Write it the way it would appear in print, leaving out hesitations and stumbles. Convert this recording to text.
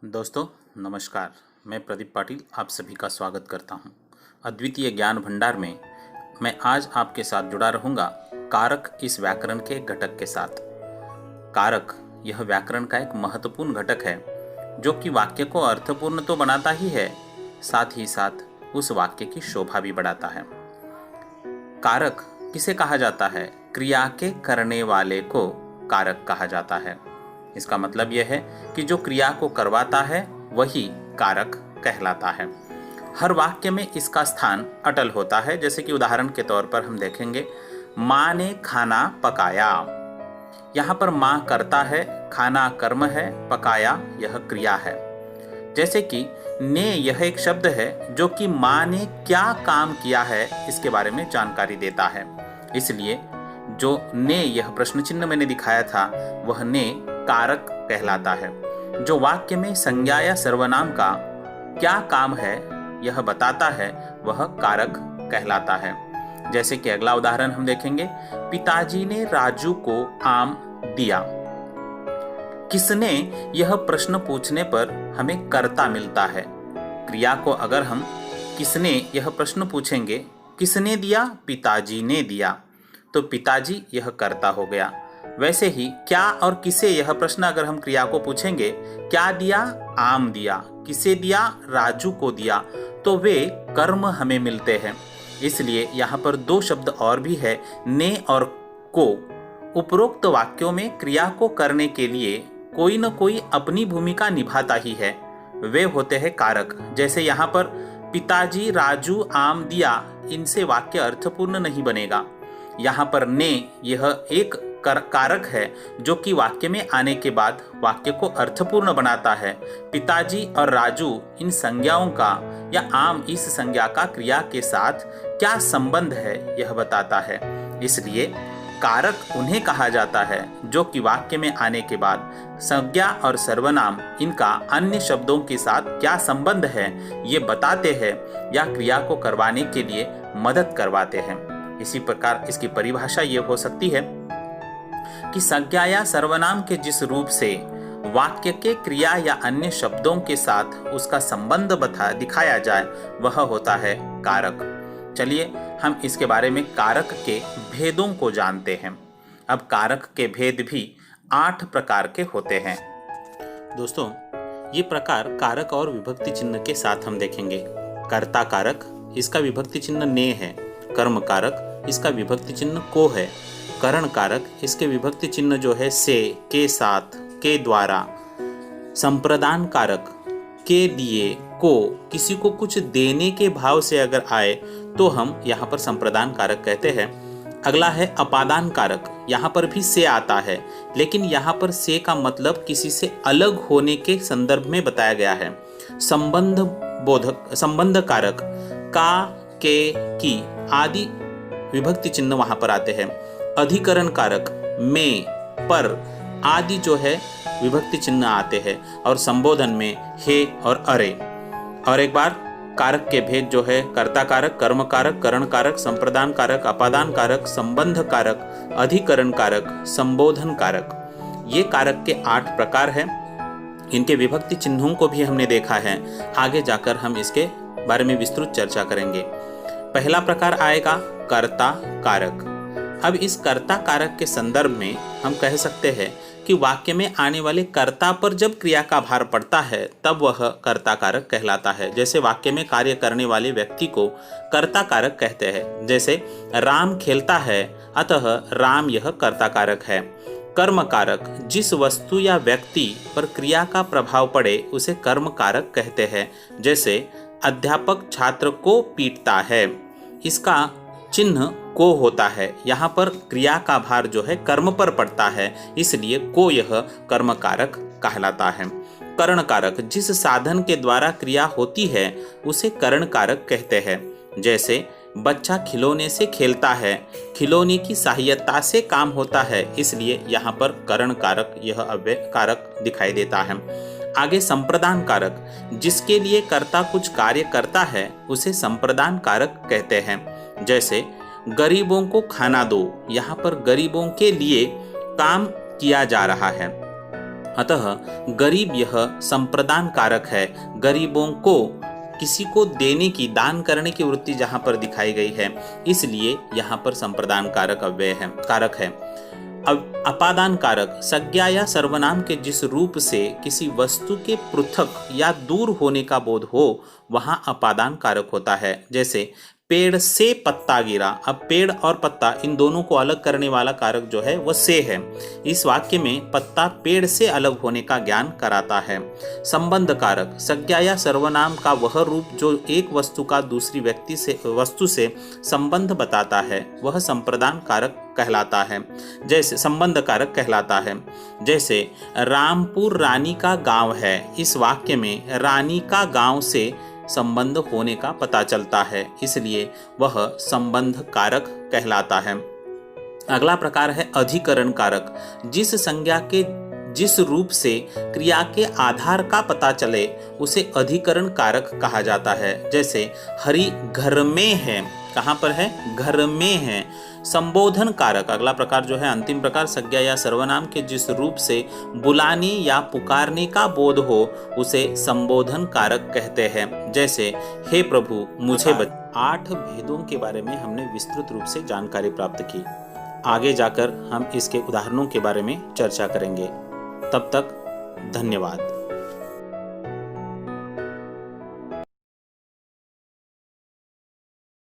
दोस्तों नमस्कार। मैं प्रदीप पाटिल आप सभी का स्वागत करता हूं। अद्वितीय ज्ञान भंडार में मैं आज आपके साथ जुड़ा रहूंगा कारक इस व्याकरण के घटक के साथ। कारक यह व्याकरण का एक महत्वपूर्ण घटक है जो कि वाक्य को अर्थपूर्ण तो बनाता ही है, साथ ही साथ उस वाक्य की शोभा भी बढ़ाता है। कारक किसे कहा जाता है? क्रिया के करने वाले को कारक कहा जाता है। इसका मतलब यह है कि जो क्रिया को करवाता है वही कारक कहलाता है। हर वाक्य में इसका स्थान अटल होता है। जैसे कि उदाहरण के तौर पर हम देखेंगे, माँ ने खाना पकाया। यहाँ पर माँ करता है, खाना कर्म है, पकाया यह क्रिया है। जैसे कि ने यह एक शब्द है जो कि माँ ने क्या काम किया है इसके बारे में जानकारी देता है। इसलिए जो ने यह प्रश्न चिन्ह मैंने दिखाया था वह ने कारक कहलाता है। जो वाक्य में संज्ञा या सर्वनाम का क्या काम है यह बताता है वह कारक कहलाता है। जैसे कि अगला उदाहरण हम देखेंगे, पिताजी ने राजू को आम दिया। किसने यह प्रश्न पूछने पर हमें कर्ता मिलता है। क्रिया को अगर हम किसने यह प्रश्न पूछेंगे, किसने दिया? पिताजी ने दिया, तो पिताजी यह कर्ता हो गया। वैसे ही क्या और किसे यह प्रश्न अगर हम क्रिया को पूछेंगे, क्या दिया? आम दिया। किसे दिया? राजू को दिया, तो वे कर्म हमें मिलते हैं। इसलिए यहाँ पर दो शब्द और भी है, ने और को। उपरोक्त वाक्यों में क्रिया को करने के लिए कोई न कोई अपनी भूमिका निभाता ही है, वे होते हैं कारक। जैसे यहाँ पर पिताजी राजू आम दिया, इनसे वाक्य अर्थपूर्ण नहीं बनेगा। यहाँ पर ने यह एक कारक है जो कि वाक्य में आने के बाद वाक्य को अर्थपूर्ण बनाता है। पिताजी और राजू इन संज्ञाओं का या आम इस संज्ञा का क्रिया के साथ क्या संबंध है यह बताता है। इसलिए कारक उन्हें कहा जाता है जो कि वाक्य में आने के बाद संज्ञा और सर्वनाम इनका अन्य शब्दों के साथ क्या संबंध है ये बताते हैं या क्रिया को करवाने के लिए मदद करवाते हैं। इसी प्रकार इसकी परिभाषा ये हो सकती है कि संज्ञा या सर्वनाम के जिस रूप से वाक्य के क्रिया या अन्य शब्दों के साथ उसका संबंध दिखाया जाए वह होता है कारक। चलिए हम इसके बारे में कारक के भेदों को जानते हैं। अब कारक के भेद भी 8 प्रकार के होते हैं। दोस्तों ये प्रकार कारक और विभक्ति चिन्ह के साथ हम देखेंगे। कर्ता कारक, इसका विभक्ति चिन्ह ने है। कर्म कारक, इसका विभक्ति चिन्ह को है। करण कारक, इसके विभक्ति चिन्ह जो है से, के साथ, के द्वारा। संप्रदान कारक, के दिए, को, किसी को कुछ देने के भाव से अगर आए तो हम यहाँ पर संप्रदान कारक कहते हैं। अगला है अपादान कारक, यहाँ पर भी से आता है, लेकिन यहाँ पर से का मतलब किसी से अलग होने के संदर्भ में बताया गया है। संबंध कारक, का, के, की आदि विभक्ति चिन्ह वहां पर आते हैं। अधिकरण कारक, में, पर आदि जो है विभक्ति चिन्ह आते हैं। और संबोधन में हे और अरे। और एक बार कारक के भेद जो है कर्ता कारक, कर्म कारक, करण कारक, संप्रदान कारक, अपादान कारक, संबंध कारक, अधिकरण कारक, संबोधन कारक। ये कारक के 8 प्रकार हैं। इनके विभक्ति चिन्हों को भी हमने देखा है। आगे जाकर हम इसके बारे में विस्तृत चर्चा करेंगे। पहला प्रकार आएगा कर्ता कारक। अब इस कर्ता कारक के संदर्भ में हम कह सकते हैं कि वाक्य में आने वाले कर्ता पर जब क्रिया का भार पड़ता है तब वह कर्ता कारक कहलाता है। जैसे वाक्य में कार्य करने वाले व्यक्ति को कर्ता कारक कहते हैं। जैसे राम खेलता है, अतः राम यह कर्ता कारक है। कर्म कारक, जिस वस्तु या व्यक्ति पर क्रिया का प्रभाव पड़े उसे कर्म कारक कहते हैं। जैसे अध्यापक छात्र को पीटता है, इसका चिन्ह को होता है। यहाँ पर क्रिया का भार जो है कर्म पर पड़ता है, इसलिए को यह कर्म कारक कहलाता है। करण कारक, जिस साधन के द्वारा क्रिया होती है उसे करण कारक कहते हैं। जैसे बच्चा खिलौने से खेलता है, खिलौने की सहायता से काम होता है, इसलिए यहाँ पर करण कारक यह अव्यय कारक दिखाई देता है। आगे संप्रदान कारक, जिसके लिए कर्ता कुछ कार्य करता है उसे संप्रदान कारक कहते हैं। जैसे गरीबों को खाना दो, यहाँ पर गरीबों के लिए काम किया जा रहा है, अतः गरीब यह संप्रदान कारक है। गरीबों को किसी को देने की, दान करने की वृत्ति जहाँ पर दिखाई गई है, इसलिए यहाँ पर संप्रदान कारक कारक है। अब अपादान कारक संज्ञा या सर्वनाम के जिस रूप से किसी वस्तु के पृथक या दूर होने का बोध हो, वहाँ अपादान कारक होता है। जैसे पेड़ से पत्ता गिरा। अब पेड़ और पत्ता, इन दोनों को अलग करने वाला कारक जो है वह से है। इस वाक्य में पत्ता पेड़ से अलग होने का ज्ञान कराता है। संबंध कारक संज्ञा या सर्वनाम का वह रूप जो एक वस्तु का दूसरी वस्तु से संबंध बताता है, वह संप्रदान कारक कहलाता है। जैसे संबंध कारक कहलाता है। जैसे रामपुर रानी का गांव है। इस वाक्य में रानी का गांव से संबंध होने का पता चलता है, इसलिए वह संबंध कारक कहलाता है। अगला प्रकार है अधिकरण कारक। जिस संज्ञा के जिस रूप से क्रिया के आधार का पता चले, उसे अधिकरण कारक कहा जाता है। जैसे हरि घर में है। कहाँ पर है? घर में है। संबोधन कारक, अगला प्रकार जो है अंतिम प्रकार, संज्ञा या सर्वनाम के जिस रूप से बुलाने या पुकारने का बोध हो, उसे संबोधन कारक कहते हैं। जैसे हे प्रभु मुझे 8 भेदों के बारे में हमने विस्तृत रूप से जानकारी प्राप्त की। आगे जाकर हम इसके उदाहरणों के बारे में चर्चा करेंगे। तब तक धन्यवाद।